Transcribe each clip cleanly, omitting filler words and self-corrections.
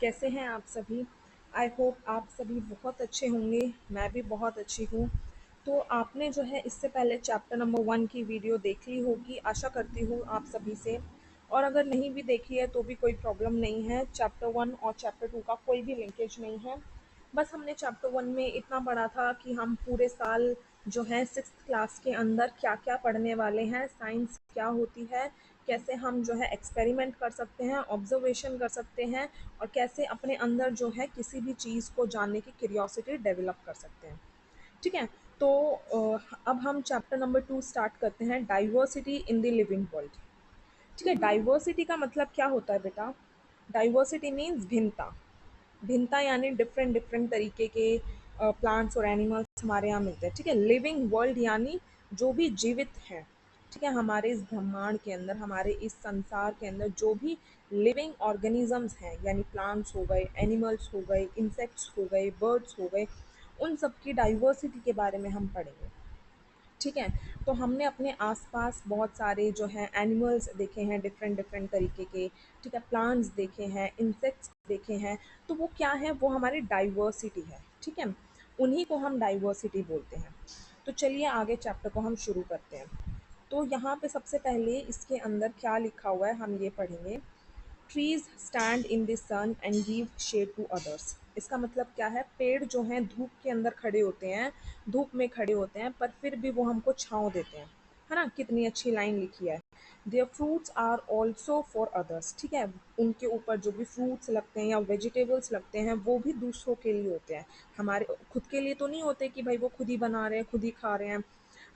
कैसे हैं आप सभी? आई होप आप सभी बहुत अच्छे होंगे। मैं भी बहुत अच्छी हूँ। तो आपने जो है इससे पहले चैप्टर नंबर 1 की वीडियो देख ली होगी, आशा करती हूँ आप सभी से। और अगर नहीं भी देखी है तो भी कोई प्रॉब्लम नहीं है, चैप्टर 1 और चैप्टर 2 का कोई भी लिंकेज नहीं है। बस हमने चैप्टर 1 में इतना पढ़ा था कि हम पूरे साल जो है 6th क्लास के अंदर क्या-क्या पढ़ने वाले हैं, साइंस क्या होती है, कैसे हम जो है एक्सपेरिमेंट कर सकते हैं, ऑब्जर्वेशन कर सकते हैं और कैसे अपने अंदर जो है किसी भी चीज़ को जानने की क्यूरियोसिटी डेवलप कर सकते हैं। ठीक है? तो अब हम चैप्टर नंबर 2 स्टार्ट करते हैं, diversity in the living world. ठीक है? डाइवर्सिटी का मतलब क्या होता है बेटा? डाइवर्सिटी मीन्स भिन्नता। भिन्नता यानी डिफरेंट डिफरेंट तरीके के प्लांट्स और एनिमल्स हमारे यहाँ मिलते हैं। ठीक है? लिविंग वर्ल्ड यानी जो भी जीवित है। ठीक है? हमारे इस ब्रह्मांड के अंदर, हमारे इस संसार के अंदर जो भी लिविंग ऑर्गेनिजम्स हैं, यानी प्लांट्स हो गए, एनिमल्स हो गए, इंसेक्ट्स हो गए, बर्ड्स हो गए, उन सब की डाइवर्सिटी के बारे में हम पढ़ेंगे। ठीक है? तो हमने अपने आसपास बहुत सारे जो हैं एनिमल्स देखे हैं डिफरेंट डिफरेंट तरीके के। ठीक है? प्लांट्स देखे हैं, इंसेक्ट्स देखे हैं। तो वो क्या है? वो हमारी डाइवर्सिटी है। ठीक है? उन्हीं को हम डाइवर्सिटी बोलते हैं। तो चलिए आगे चैप्टर को हम शुरू करते हैं। तो यहाँ पे सबसे पहले इसके अंदर क्या लिखा हुआ है हम ये पढ़ेंगे। Trees stand in the sun and give shade to others. इसका मतलब क्या है? पेड़ जो हैं धूप के अंदर खड़े होते हैं, धूप में खड़े होते हैं, पर फिर भी वो हमको छाँव देते हैं। है ना? कितनी अच्छी लाइन लिखी है। Their fruits are also for others. ठीक है? उनके ऊपर जो भी फ्रूट्स लगते हैं या वेजिटेबल्स लगते हैं वो भी दूसरों के लिए होते हैं। हमारे खुद के लिए तो नहीं होते कि भाई वो खुद ही बना रहे हैं, खुद ही खा रहे हैं।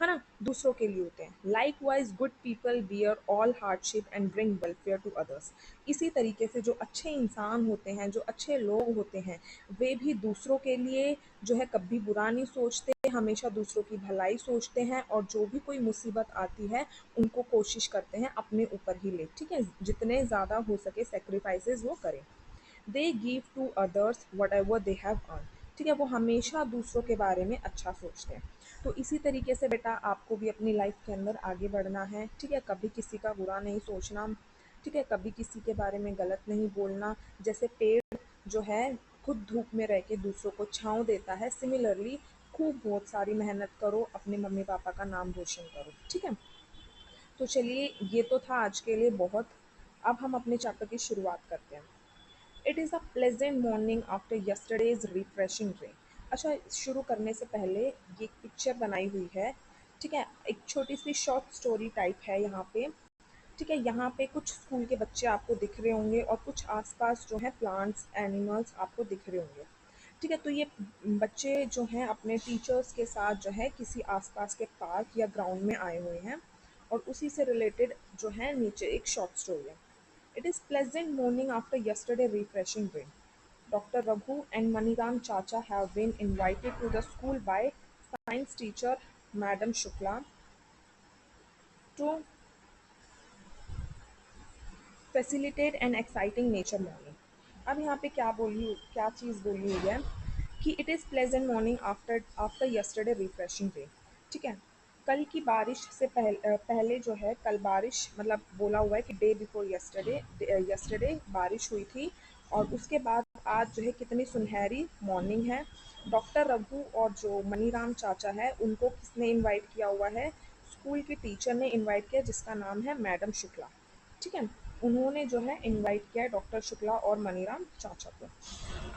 है ना? दूसरों के लिए होते हैं। Likewise good people bear all hardship and bring welfare to others. इसी तरीके से जो अच्छे इंसान होते हैं, जो अच्छे लोग होते हैं, वे भी दूसरों के लिए जो है कभी बुरा नहीं सोचते, हमेशा दूसरों की भलाई सोचते हैं और जो भी कोई मुसीबत आती है उनको कोशिश करते हैं अपने ऊपर ही ले। ठीक है? जितने ज़्यादा हो सके सेक्रीफाइसेस वो करें। They give to others whatever they have earn. ठीक है? वो हमेशा दूसरों के बारे में अच्छा सोचते हैं। तो इसी तरीके से बेटा आपको भी अपनी लाइफ के अंदर आगे बढ़ना है। ठीक है? कभी किसी का बुरा नहीं सोचना। ठीक है? कभी किसी के बारे में गलत नहीं बोलना। जैसे पेड़ जो है खुद धूप में रह के दूसरों को छाँव देता है, सिमिलरली खूब बहुत सारी मेहनत करो, अपने मम्मी पापा का नाम रोशन करो। ठीक है? तो चलिए ये तो था आज के लिए बहुत। अब हम अपने चैप्टर की शुरुआत करते हैं। It is a pleasant morning after yesterday's refreshing rain. अच्छा, शुरू करने से पहले ये एक पिक्चर बनाई हुई है। ठीक है? एक छोटी सी शॉर्ट स्टोरी टाइप है यहाँ पे। ठीक है? यहाँ पे कुछ स्कूल के बच्चे आपको दिख रहे होंगे और कुछ आसपास जो है प्लांट्स एनिमल्स आपको दिख रहे होंगे। ठीक है? तो ये बच्चे जो हैं अपने टीचर्स के साथ जो है किसी आसपास के पार्क या ग्राउंड में आए हुए हैं और उसी से रिलेटेड जो है नीचे एक शॉर्ट स्टोरी है। It is pleasant morning after yesterday refreshing rain. Dr. Raghu and Maniram Chacha have been invited to the school by science teacher Madam Shukla to facilitate an exciting nature morning. अब यहाँ पे क्या चीज़ बोली हुई है कि it is pleasant morning after yesterday refreshing day. ठीक है? कल की बारिश से पहले जो है कल बारिश मतलब बोला हुआ है कि डे बिफोर यस्टरडे बारिश हुई थी और उसके बाद आज जो है कितनी सुनहरी मॉर्निंग है। डॉक्टर रघु और जो मनीराम चाचा है उनको किसने इनवाइट किया हुआ है? स्कूल की टीचर ने इनवाइट किया जिसका नाम है मैडम शुक्ला। ठीक है? उन्होंने जो है इनवाइट किया है डॉक्टर शुक्ला और मनीराम चाचा को।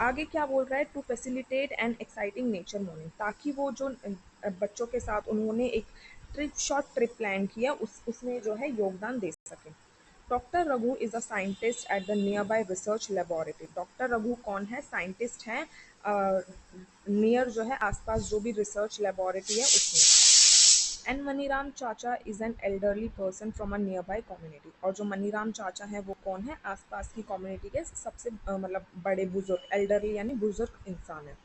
आगे क्या बोल रहा है? To facilitate an exciting nature morning, ताकि वो जो बच्चों के साथ उन्होंने एक शॉर्ट ट्रिप प्लान किया उसमें जो है योगदान दे सके। Doctor Raghu is a scientist at the near by research laboratory. Doctor Raghu कौन है? साइंटिस्ट हैं नियर जो है आसपास जो भी रिसर्च लेबोरेटरी है उसमें। And Maniram chacha is an elderly person from a near by community. और जो मनीराम चाचा है वो कौन है? आसपास की कम्युनिटी के सबसे मतलब बड़े बुजुर्ग, एल्डरली यानी बुजुर्ग इंसान है।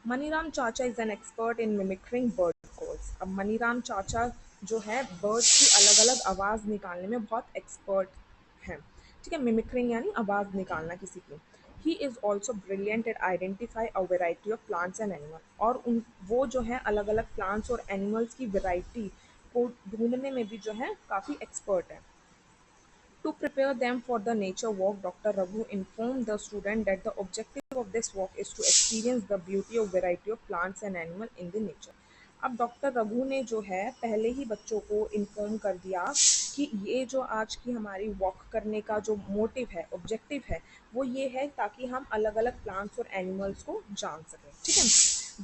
Maniram chacha is an expert in mimicking bird calls. अब मनीराम चाचा जो है बर्ड्स की अलग अलग आवाज़ निकालने में बहुत एक्सपर्ट हैं। ठीक है? मिमिक्रिंग यानी आवाज़ निकालना किसी की। He is also brilliant at identify a variety of plants and animal. और वो जो है अलग अलग प्लांट्स और एनिमल्स की वेराइटी को ढूंढने में भी जो है काफ़ी एक्सपर्ट है। To prepare them for the nature walk, Dr. Raghu informed the student that the objective of this walk is to experience the beauty of variety of plants and animal in the nature. अब doctor Raghu ने जो है पहले ही बच्चों को inform कर दिया कि ये जो आज की हमारी वॉक करने का जो मोटिव है, ऑब्जेक्टिव है, वो ये है ताकि हम अलग अलग प्लांट्स और एनिमल्स को जान सकें। ठीक है,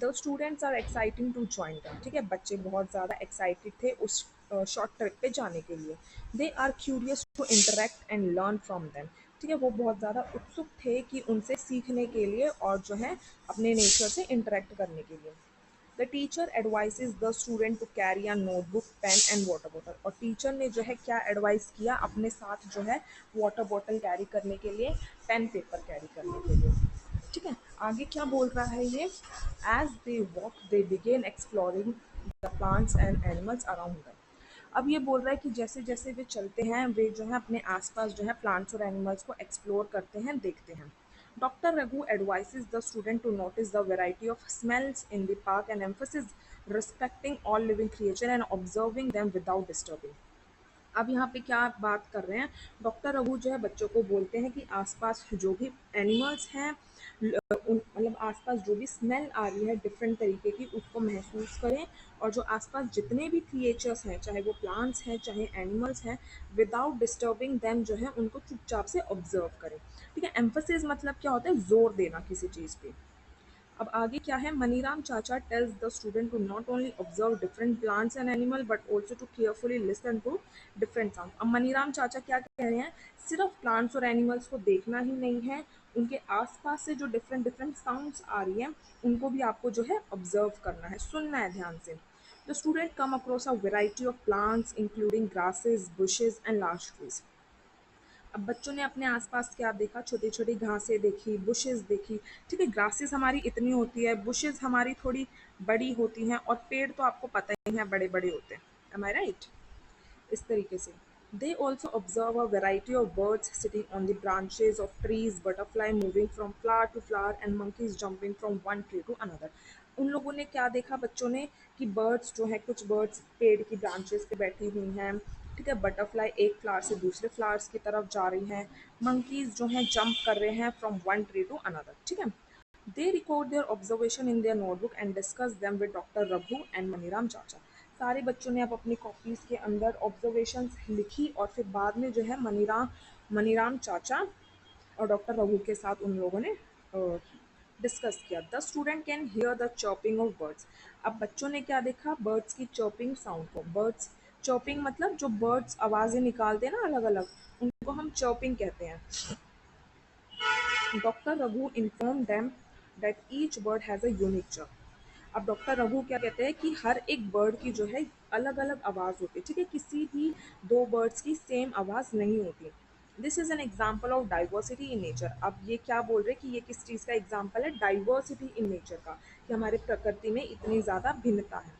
the students are exciting to join them. ठीक है, बच्चे बहुत ज़्यादा एक्साइटेड थे उस शॉर्ट ट्रिप पे जाने के लिए। They are curious to interact and learn from them. ठीक है, वो बहुत ज़्यादा उत्सुक थे कि उनसे सीखने के लिए और जो है अपने नेचर से इंटरेक्ट करने के लिए। The teacher advises the student to carry a notebook, pen and water bottle. और टीचर ने जो है क्या एडवाइस किया, अपने साथ जो है वाटर बॉटल कैरी करने के लिए, पेन पेपर कैरी करने के लिए। ठीक है, आगे क्या बोल रहा है ये, as they walk they begin exploring the plants and animals around them. अब ये बोल रहा है कि जैसे जैसे वे चलते हैं वे जो है अपने आसपास जो है प्लांट्स और एनिमल्स को एक्सप्लोर करते हैं, देखते हैं। Doctor Raghu advises the student to notice the variety of smells in the park and emphasizes respecting all living creature and observing them without disturbing। अब यहाँ पे क्या बात कर रहे हैं, डॉक्टर रघु जो है बच्चों को बोलते हैं कि आसपास जो भी एनिमल्स हैं, मतलब आसपास जो भी स्मेल आ रही है डिफरेंट तरीके की, उसको महसूस करें। और जो आसपास जितने भी क्रिएचर्स हैं, चाहे वो प्लांट्स हैं चाहे एनिमल्स हैं, विदाउट डिस्टर्बिंग देम जो है उनको चुपचाप से ऑब्जर्व करें। ठीक है, एम्फोसिस मतलब क्या होता है, जोर देना किसी चीज़ पे। अब आगे क्या है, Maniram chacha tells the student to not only observe different plants and animal but also to carefully listen to different sound. अब मनीराम चाचा क्या कह रहे हैं, सिर्फ प्लांट्स और एनिमल्स को देखना ही नहीं है, उनके आसपास से जो डिफरेंट डिफरेंट साउंड्स आ रही हैं उनको भी आपको जो है ऑब्जर्व करना है, सुनना है ध्यान से। The student come across a variety of plants including grasses, bushes and large trees. अब बच्चों ने अपने आसपास क्या देखा, छोटी छोटी घासें देखी, बुशेस देखी। ठीक है, ग्रासेस हमारी इतनी होती है, बुशेस हमारी थोड़ी बड़ी होती हैं, और पेड़ तो आपको पता ही है बड़े बड़े होते हैं। एम आई राइट, इस तरीके से। They also observe a variety of birds sitting on the branches of trees, butterfly moving from flower to flower and monkeys jumping from one tree to another. उन लोगों ने क्या देखा बच्चों ने, कि बर्ड्स जो है, कुछ बर्ड्स पेड़ की ब्रांचेस पे बैठी हुई हैं। ठीक है, बटरफ्लाई एक फ्लावर से दूसरे फ्लावर्स की तरफ जा रही हैं, मंकीज जो हैं जंप कर रहे हैं from one tree to another. ठीक है, they record their observation in their notebook and discuss them with doctor Raghu and Maniram chacha. सारे बच्चों ने अब अपनी कॉपीज़ के अंदर ऑब्जर्वेशंस लिखी और फिर बाद में जो है मनीराम मनीराम चाचा और डॉक्टर रघु के साथ उन लोगों ने डिस्कस किया। The student can hear the chopping of birds. अब बच्चों ने क्या देखा, बर्ड्स की चॉपिंग साउंड को। बर्ड्स चॉपिंग मतलब जो बर्ड्स आवाज़ें निकालते हैं ना अलग अलग, उनको हम चॉपिंग कहते हैं। Doctor Raghu inform them that each bird has a unique chop. अब डॉक्टर रघु क्या कहते हैं कि हर एक बर्ड की जो है अलग अलग आवाज़ होती है। ठीक है, किसी भी दो बर्ड्स की सेम आवाज़ नहीं होती। This is an example of diversity in nature. अब ये क्या बोल रहे हैं कि ये किस चीज़ का एग्जाम्पल है, डाइवर्सिटी इन नेचर का, कि हमारे प्रकृति में इतनी ज़्यादा भिन्नता है।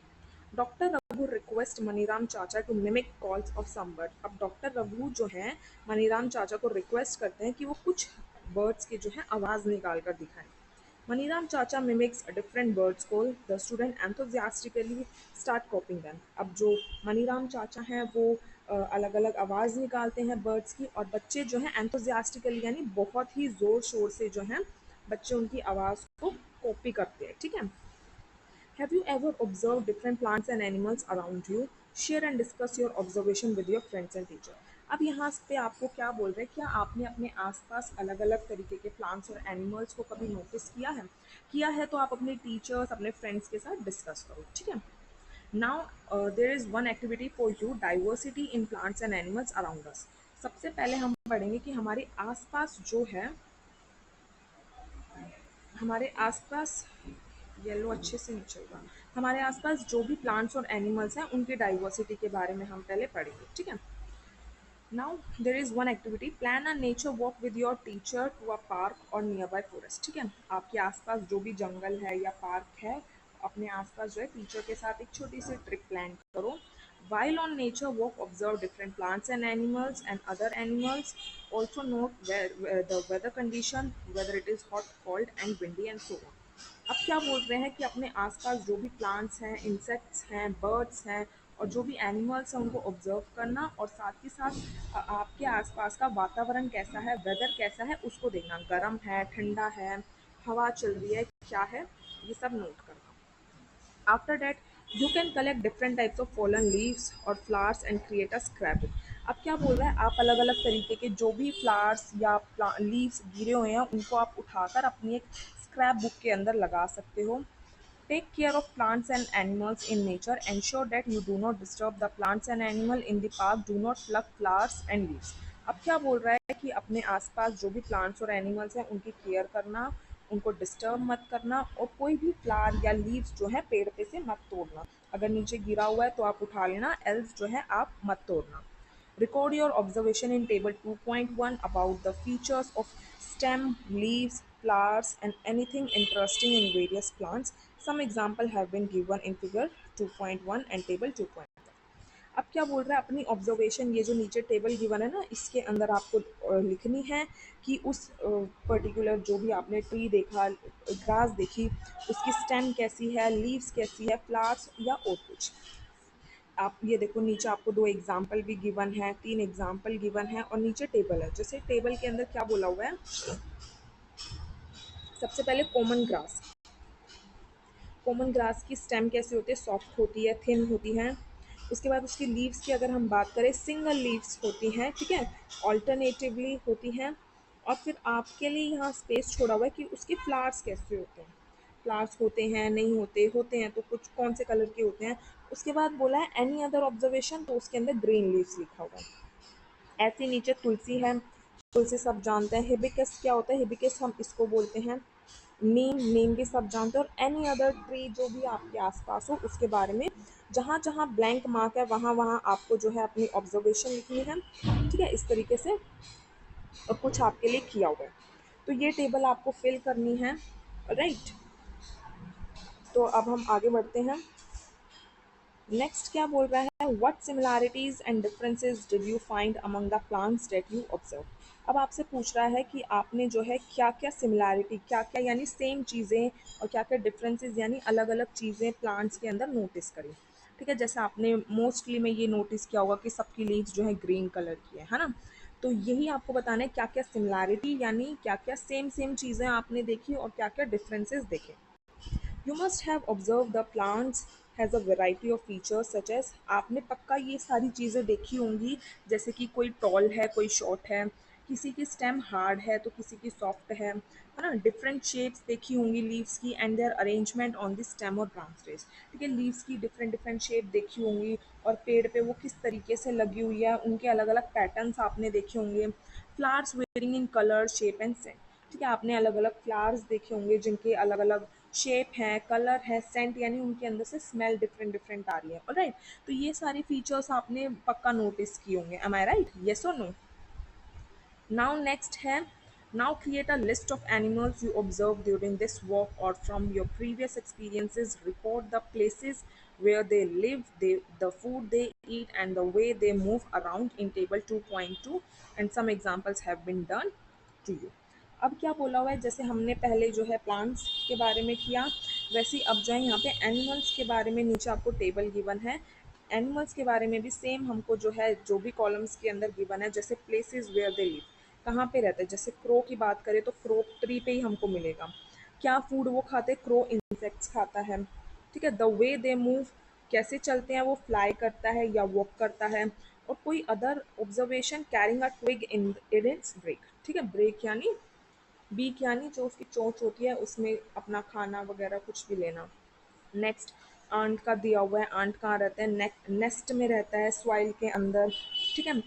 Doctor Raghu request Maniram chacha to mimic calls of some bird. अब डॉक्टर रघु जो है मनीराम चाचा को रिक्वेस्ट करते हैं कि वो कुछ बर्ड्स की जो है आवाज़ निकाल कर दिखाएं। Maniram Chacha mimics a different bird's call. The student enthusiastically start copying them. अब जो मनीराम चाचा हैं वो अलग अलग आवाज़ निकालते हैं बर्ड्स की, और बच्चे जो हैं enthusiastically यानी बहुत ही ज़ोर शोर से जो हैं बच्चे उनकी आवाज़ को कॉपी करते हैं। ठीक है, have you ever observed different plants and animals around you? Share and discuss your observation with your friends and teacher. अब यहाँ पे आपको क्या बोल रहे हैं, क्या आपने अपने आसपास अलग अलग तरीके के प्लांट्स और एनिमल्स को कभी नोटिस किया है? किया है तो आप अपने टीचर्स, अपने फ्रेंड्स के साथ डिस्कस करो। ठीक है, now there is one activity for you, diversity in plants and animals around us. सबसे पहले हम पढ़ेंगे कि हमारे आसपास जो है, हमारे आसपास येलो अच्छे से नहीं चल रहा, हमारे आसपास जो भी प्लांट्स और एनिमल्स हैं उनकी डाइवर्सिटी के बारे में हम पहले पढ़ेंगे। ठीक है, now there is one activity, plan a nature walk with your teacher to a park और नियर बाय फॉरेस्ट। ठीक है, आपके आसपास जो भी जंगल है या पार्क है, अपने आसपास जो है टीचर के साथ एक छोटी सी ट्रिप प्लान करो। While on nature walk, observe different plants and animals and other animals. Also note where the weather condition, whether it is hot, cold, and windy, and so on. अब क्या बोल रहे हैं कि अपने आसपास जो भी प्लांट्स हैं, इंसेक्ट्स हैं, बर्ड्स हैं और जो भी एनिमल्स हैं उनको ऑब्जर्व करना, और साथ ही साथ आपके आसपास का वातावरण कैसा है, वेदर कैसा है उसको देखना, गर्म है, ठंडा है, हवा चल रही है, क्या है, ये सब नोट करना। After that, you can collect different types of fallen leaves or flowers and create a scrapbook. अब क्या बोल रहा है, आप अलग अलग तरीके के जो भी फ्लावर्स या लीव्स गिरे हुए हैं उनको आप उठाकर अपनी एक स्क्रैप बुक के अंदर लगा सकते हो। Take care of plants and animals in nature. Ensure that you do not disturb the plants and animal in the park. Do not pluck flowers and leaves. अब क्या बोल रहा है कि अपने आसपास जो भी प्लांट्स और एनिमल्स हैं उनकी केयर करना, उनको डिस्टर्ब मत करना, और कोई भी फ्लावर या लीव्स जो है पेड़ पे से मत तोड़ना। अगर नीचे गिरा हुआ है तो आप उठा लेना, एल्स जो है आप मत तोड़ना। Record your observation in table 2.1 about the features of stem, leaves, flowers and anything interesting in various plants. Some example have been given in figure 2.1 and table 2.1. अब क्या बोल रहा है, अपनी ऑब्जर्वेशन ये जो नीचे टेबल गिवन है ना इसके अंदर आपको लिखनी है कि उस पर्टिकुलर जो भी आपने ट्री देखा, ग्रास देखी, उसकी स्टेम कैसी है, लीव्स कैसी है, फ्लावर्स या और कुछ। आप ये देखो नीचे आपको 2 एग्जाम्पल भी गिवन है, 3 एग्जाम्पल गिवन है और नीचे टेबल है। जैसे टेबल के अंदर क्या बोला हुआ है, सबसे पहले कॉमन ग्रास। कॉमन ग्रास की स्टेम कैसी होती है, सॉफ्ट होती है, थिन होती है। उसके बाद उसकी लीव्स की अगर हम बात करें, सिंगल लीव्स होती हैं, ठीक है, ऑल्टरनेटिवली होती हैं। और फिर आपके लिए यहाँ स्पेस छोड़ा हुआ है कि उसके फ्लावर्स कैसे होते हैं, फ्लावर्स होते हैं, नहीं होते, होते हैं तो कुछ कौन से कलर के होते हैं। उसके बाद बोला है एनी अदर ऑब्जर्वेशन, तो उसके अंदर ग्रीन लीव्स लिखा हुआ है। ऐसे नीचे तुलसी है, तुलसी सब जानते हैं। हिबिस्कस क्या होता है, हिबिस्कस हम इसको बोलते हैं। नीम, नीम भी सब जानते हैं। और एनी अदर ट्री जो भी आपके आसपास हो उसके बारे में जहाँ जहाँ ब्लैंक मार्क है वहाँ वहाँ आपको जो है अपनी ऑब्जर्वेशन लिखनी है, ठीक है, इस तरीके से। और कुछ आपके लिए किया हुआ है, तो ये टेबल आपको फिल करनी है, राइट। तो अब हम आगे बढ़ते हैं। नेक्स्ट क्या बोल रहा है, what similarities and differences did you find among the plants that you observe. अब आपसे पूछ रहा है कि आपने जो है क्या क्या सिमिलैरिटी, क्या क्या यानी सेम चीज़ें, और क्या क्या डिफरेंसेस यानी अलग अलग चीज़ें प्लांट्स के अंदर नोटिस करी। ठीक है, जैसे आपने मोस्टली में ये नोटिस किया होगा कि सबकी लीव्स जो है ग्रीन कलर की है ना। तो यही आपको बताना है क्या क्या सिमिलैरिटी यानी क्या क्या सेम सेम चीज़ें आपने देखी और क्या क्या डिफरेंसेस देखे। You must have observed the plants has a variety of features such as, आपने पक्का ये सारी चीज़ें देखी होंगी, जैसे कि कोई टॉल है, कोई शॉर्ट है, किसी की स्टेम हार्ड है तो किसी की सॉफ्ट है ना। डिफरेंट शेप्स देखी होंगी लीव्स की and their arrangement on the stem और ब्रांचेस, ठीक है, लीव्स की डिफरेंट डिफरेंट शेप देखी होंगी और पेड़ पे वो किस तरीके से लगी हुई है, उनके अलग अलग पैटर्न्स आपने देखे होंगे। Flowers varying in colour, shape and scent, ठीक है, आपने अलग अलग फ्लावर्स देखे होंगे जिनके अलग अलग शेप है, कलर है, सेंट यानी उनके अंदर से स्मेल डिफरेंट डिफरेंट आ रही है, ऑलराइट। तो ये सारी फीचर्स आपने पक्का नोटिस किए होंगे, एम आई राइट, येस और नो। नाउ नेक्स्ट है, now create a list of animals you observe during this walk और from your previous experiences record the places where they live, the food they eat and the way they move around in table 2.2 and some examples have been done to you। अब क्या बोला हुआ है, जैसे हमने पहले जो है प्लांट्स के बारे में किया, वैसे ही अब जो है यहाँ पे एनिमल्स के बारे में नीचे आपको टेबल गिवन है। एनिमल्स के बारे में भी सेम हमको जो है जो भी कॉलम्स के अंदर गिवन है, जैसे प्लेसेस वेयर दे लिव, कहाँ पे रहते हैं। जैसे क्रो की बात करें तो क्रो ट्री पे ही हमको मिलेगा। क्या फूड वो खाते, क्रो इंसेक्ट्स खाता है, ठीक है। द वे दे मूव, कैसे चलते हैं, वो फ्लाई करता है या वॉक करता है। और कोई other observation, carrying a twig in its beak, ठीक है, ब्रेक यानी बीक यानी जो उसकी चोंच होती है उसमें अपना खाना वगैरह कुछ भी लेना। नेक्स्ट, आंट का दिया हुआ है, आंट कहाँ रहता है, नेस्ट में रहता है, सॉइल के अंदर, ठीक है।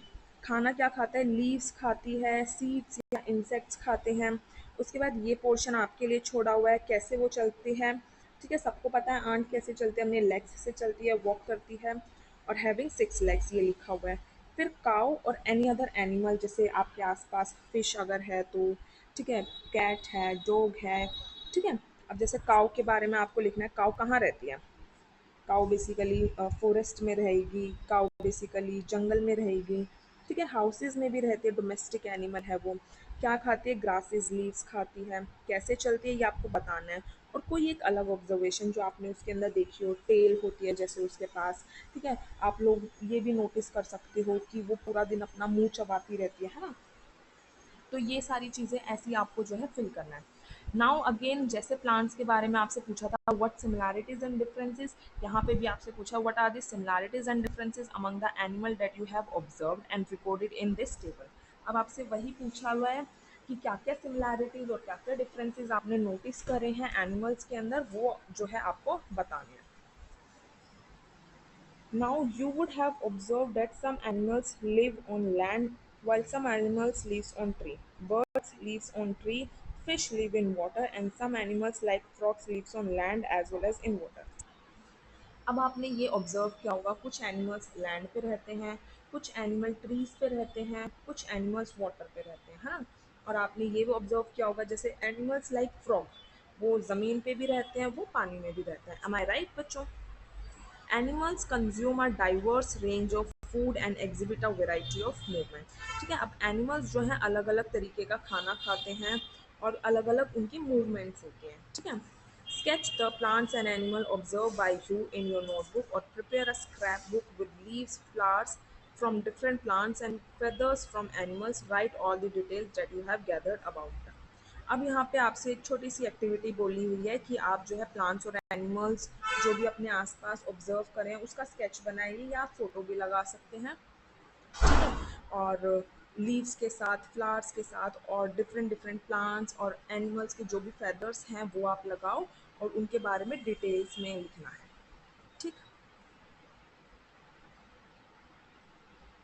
खाना क्या खाता है, लीव्स खाती है, सीड्स या इंसेक्ट्स खाते हैं। उसके बाद ये पोर्शन आपके लिए छोड़ा हुआ है, कैसे वो चलती है, ठीक है, सबको पता है आंट कैसे चलती है, अपने लेग्स से चलती है, वॉक करती है। और हैविंग 6 लेग्स ये लिखा हुआ है। फिर काउ और एनी अदर एनिमल, जैसे आपके आसपास फिश अगर है तो, ठीक है, कैट है, डॉग है, ठीक है। अब जैसे काऊ के बारे में आपको लिखना है, काऊ कहाँ रहती है। काऊ बेसिकली फॉरेस्ट में रहेगी, काऊ बेसिकली जंगल में रहेगी, ठीक है, हाउसेज में भी रहती है, डोमेस्टिक एनिमल है वो। क्या खाती है? ग्रासेस, लीव्स खाती है। कैसे चलती है ये आपको बताना है। और कोई एक अलग ऑब्जर्वेशन जो आपने उसके अंदर देखी हो, टेल होती है जैसे उसके पास, ठीक है? आप लोग ये भी नोटिस कर सकते हो कि वो पूरा दिन अपना मुँह चबाती रहती है ना? तो ये सारी चीज़ें ऐसी आपको जो है फिल करना है। नाउ अगेन जैसे प्लांट्स के बारे में आपसे पूछा था व्हाट सिमिलैरिटीज एंड डिफरेंसेस, यहाँ पे भी आपसे पूछा what are the similarities and differences among the animal that you have observed and recorded in this table. अब आपसे वही पूछा हुआ है कि क्या क्या सिमिलैरिटीज और क्या क्या डिफरेंसेस आपने नोटिस करे हैं एनिमल्स के अंदर, वो जो है आपको बताने हैं। Now you would have observed that some animals live on land while some animals lives on tree. Birds lives on tree, fish live in water and some animals like frogs lives on land as well as in water. अब आपने ये observe किया होगा कुछ animals land पे रहते हैं, कुछ एनिमल ट्रीज पे रहते हैं, कुछ एनिमल्स वाटर पे रहते हैं, है ना? और आपने ये भी ऑब्जर्व किया होगा जैसे एनिमल्स लाइक फ्रॉग, वो जमीन पे भी रहते हैं, वो पानी में भी रहते हैं। एम आई राइट बच्चों? Animals consume a diverse range of food and exhibit a variety of movement। ठीक है, अब एनिमल्स जो हैं अलग अलग तरीके का खाना खाते हैं और अलग अलग उनकी मूवमेंट्स होती हैं। ठीक है, sketch the plants and animal observed by you in your notebook or prepare a scrapbook with leaves, flowers from different plants and feathers from animals, write all the details that you have gathered about them। अब यहाँ पे आपसे एक छोटी सी activity बोली हुई है कि आप जो है प्लांट्स और एनिमल्स जो भी अपने आसपास ऑब्जर्व करें उसका स्केच बनाइए या आप फोटो भी लगा सकते हैं। ठीक है, और लीव्स के साथ, फ्लावर्स के साथ और डिफरेंट डिफरेंट प्लांट्स और एनिमल्स के जो भी फेदर्स हैं वो आप लगाओ और उनके बारे में डिटेल्स में लिखना है। ठीक।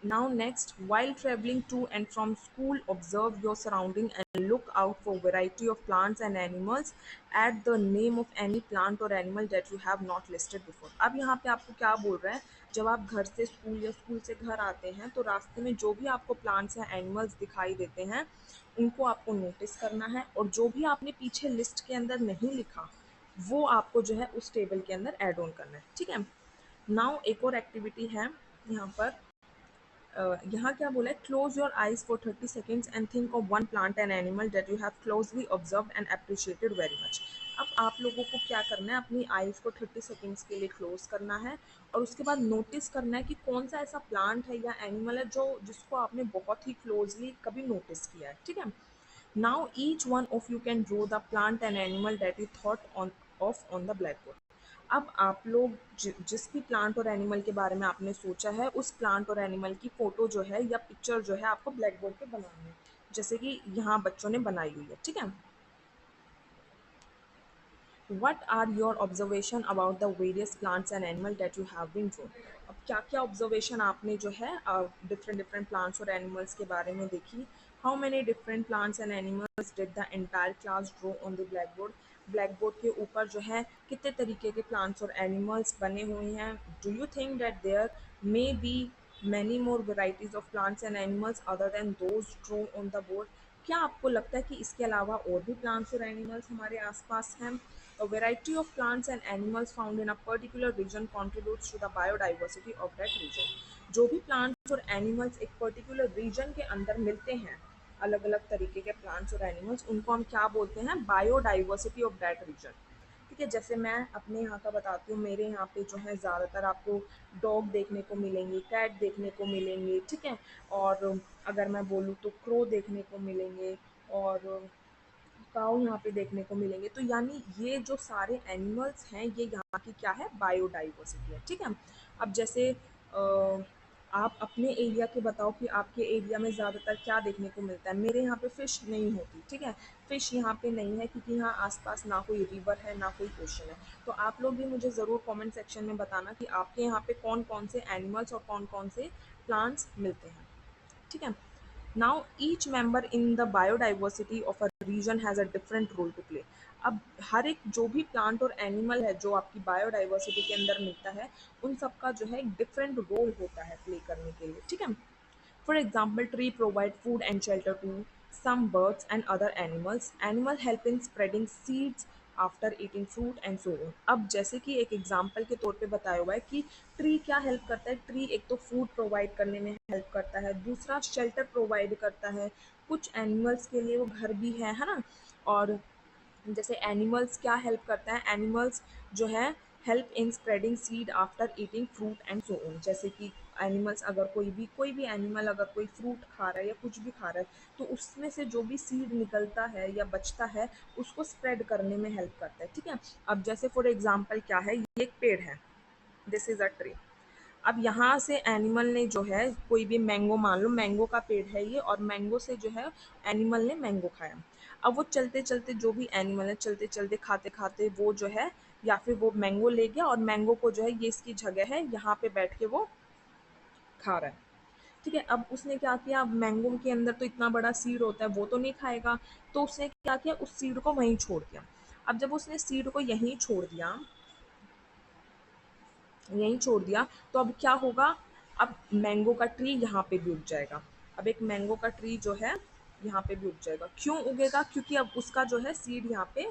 Now next, while traveling to and from school, observe your surrounding and look out for variety of plants and animals. Add the name of any plant or animal that you have not listed before। अब यहाँ पे आपको क्या बोल रहा है, जब आप घर से स्कूल या स्कूल से घर आते हैं तो रास्ते में जो भी आपको प्लांट्स या एनिमल्स दिखाई देते हैं उनको आपको नोटिस करना है और जो भी आपने पीछे लिस्ट के अंदर नहीं लिखा वो आपको जो है उस टेबल के अंदर ऐड ऑन करना है। ठीक है, नाउ एक और एक्टिविटी है यहाँ पर। यहाँ क्या बोला है, close your eyes for 30 seconds and think of one plant and animal that you have closely observe and appreciated very much. अब आप लोगों को क्या करना है, अपनी आइज को 30 सेकेंड्स के लिए क्लोज करना है और उसके बाद नोटिस करना है कि कौन सा ऐसा प्लांट है या एनिमल है जो जिसको आपने बहुत ही क्लोजली कभी नोटिस किया है। ठीक है, now each one of you can draw the plant and animal that you thought on off on the black board. अब आप लोग जिस भी प्लांट और एनिमल के बारे में आपने सोचा है उस प्लांट और एनिमल की फोटो जो है या पिक्चर जो है आपको ब्लैक बोर्ड पे बनानी है, जैसे कि यहाँ बच्चों ने बनाई हुई है। ठीक है, What are your observation about the various plants and animal that you have been drawn? अब क्या क्या ऑब्जर्वेशन आपने जो है डिफरेंट डिफरेंट प्लांट्स और एनिमल्स के बारे में देखी। How many different plants and animals did the entire class draw on the black board? Black board के ऊपर जो है कितने तरीके के प्लांट्स और एनिमल्स बने हुए हैं? Do you think that there may be many more varieties of plants and animals other than those drawn on the board? क्या आपको लगता है कि इसके अलावा और भी प्लांट्स और एनिमल्स हमारे आसपास हैं? A variety of plants and animals found in a particular region contributes to the biodiversity of that region। जो भी प्लांट्स और एनिमल्स एक पर्टिकुलर रीजन के अंदर मिलते हैं, अलग अलग तरीके के प्लांट्स और एनिमल्स, उनको हम क्या बोलते हैं? Biodiversity of that region. ठीक है, जैसे मैं अपने यहाँ का बताती हूँ, मेरे यहाँ पे जो है ज़्यादातर आपको डॉग देखने को मिलेंगे, कैट देखने को मिलेंगे। ठीक है, और अगर मैं बोलूँ तो क्रो देखने को मिलेंगे और काऊ यहाँ पे देखने को मिलेंगे। तो यानी ये जो सारे एनिमल्स हैं ये यहाँ की क्या है? बायोडाइवर्सिटी है। ठीक है, अब जैसे आप अपने एरिया के बताओ कि आपके एरिया में ज़्यादातर क्या देखने को मिलता है? मेरे यहाँ पे फ़िश नहीं होती। ठीक है, फ़िश यहाँ पे नहीं है क्योंकि यहाँ आसपास ना कोई रिवर है ना कोई ओशन है। तो आप लोग भी मुझे ज़रूर कमेंट सेक्शन में बताना कि आपके यहाँ पे कौन कौन से एनिमल्स और कौन कौन से प्लांट्स मिलते हैं। ठीक है, now each member in the biodiversity of a region has a different role to play. अब हर एक जो भी प्लांट और एनिमल है जो आपकी बायोडाइवर्सिटी के अंदर मिलता है उन सबका जो है एक डिफरेंट रोल होता है प्ले करने के लिए। ठीक है, for example tree provide food and shelter to some birds and other animals. Animal help in spreading seeds after eating fruit and so on. अब जैसे कि एक एग्जांपल के तौर पे बताया हुआ है कि ट्री क्या हेल्प करता है। ट्री एक तो फूड प्रोवाइड करने में हेल्प करता है, दूसरा शेल्टर प्रोवाइड करता है, कुछ एनिमल्स के लिए वो घर भी है ना। और जैसे एनिमल्स क्या हेल्प करता है, एनिमल्स जो है help in spreading seed after eating fruit and so on. जैसे कि एनिमल्स अगर कोई भी एनिमल अगर कोई फ्रूट खा रहा है या कुछ भी खा रहा है, तो उसमें से जो भी सीड निकलता है या बचता है उसको स्प्रेड करने में हेल्प करता है, ठीक है। अब जैसे फॉर एग्जांपल क्या है, ये एक पेड़ है, दिस इज अ ट्री। अब यहाँ से एनिमल ने जो है कोई भी मैंगो, मान लो मैंगो का पेड़ है ये, और मैंगो से जो है एनिमल ने मैंगो खाया। अब वो चलते चलते जो भी एनिमल है चलते चलते खाते खाते वो जो है या फिर वो मैंगो ले गया और मैंगो को जो है ये इसकी जगह है यहाँ पे बैठ के वो खा रहा है, ठीक है। अब उसने क्या किया, अब मैंगो के अंदर तो इतना बड़ा सीड होता है वो तो नहीं खाएगा, तो उसने क्या किया, उस सीड को वहीं छोड़ दिया। अब जब उसने सीड को यहीं छोड़ दिया तो अब क्या होगा, अब मैंगो का ट्री यहाँ पे भी उग जाएगा। अब एक मैंगो का ट्री जो है यहाँ पे भी उग जाएगा। क्यों उगेगा, क्योंकि अब उसका जो है सीड यहाँ पे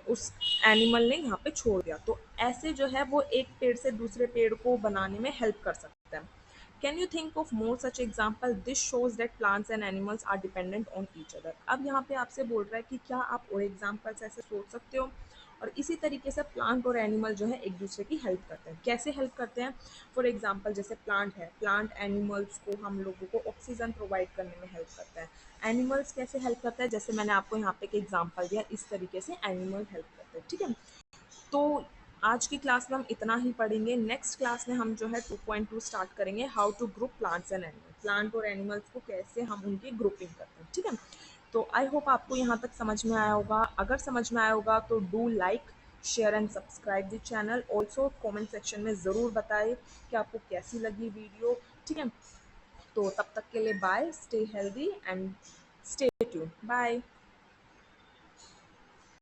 उस एनिमल ने यहाँ पे छोड़ दिया। तो ऐसे जो है वो एक पेड़ से दूसरे पेड़ को बनाने में हेल्प कर सकता है। Can you think of more such example, this shows that plants and animals are dependent on each other. अब यहाँ पे आपसे बोल रहा है कि क्या आप और एग्जाम्पल्स ऐसे सोच सकते हो। और इसी तरीके से प्लांट और एनिमल जो है एक दूसरे की हेल्प करते हैं। कैसे हेल्प करते हैं, फॉर एग्जाम्पल जैसे प्लांट है, प्लांट एनिमल्स को, हम लोगों को ऑक्सीजन प्रोवाइड करने में हेल्प करता है। एनिमल्स कैसे हेल्प करता है, जैसे मैंने आपको यहाँ पे एक एग्जांपल दिया, इस तरीके से एनिमल हेल्प करते हैं, ठीक है। तो आज की क्लास में हम इतना ही पढ़ेंगे। नेक्स्ट क्लास में हम जो है 2.2 स्टार्ट करेंगे, how to group plants and animals. Plant और एनिमल्स को कैसे हम उनकी ग्रुपिंग करते हैं, ठीक है। तो आई होप आपको यहाँ तक समझ में आया होगा। अगर समझ में आया होगा तो do like, share and subscribe the channel. Also comment section में ज़रूर बताएं कि आपको कैसी लगी वीडियो, ठीक है। तो तब तक के लिए bye, stay healthy and stay tuned, bye.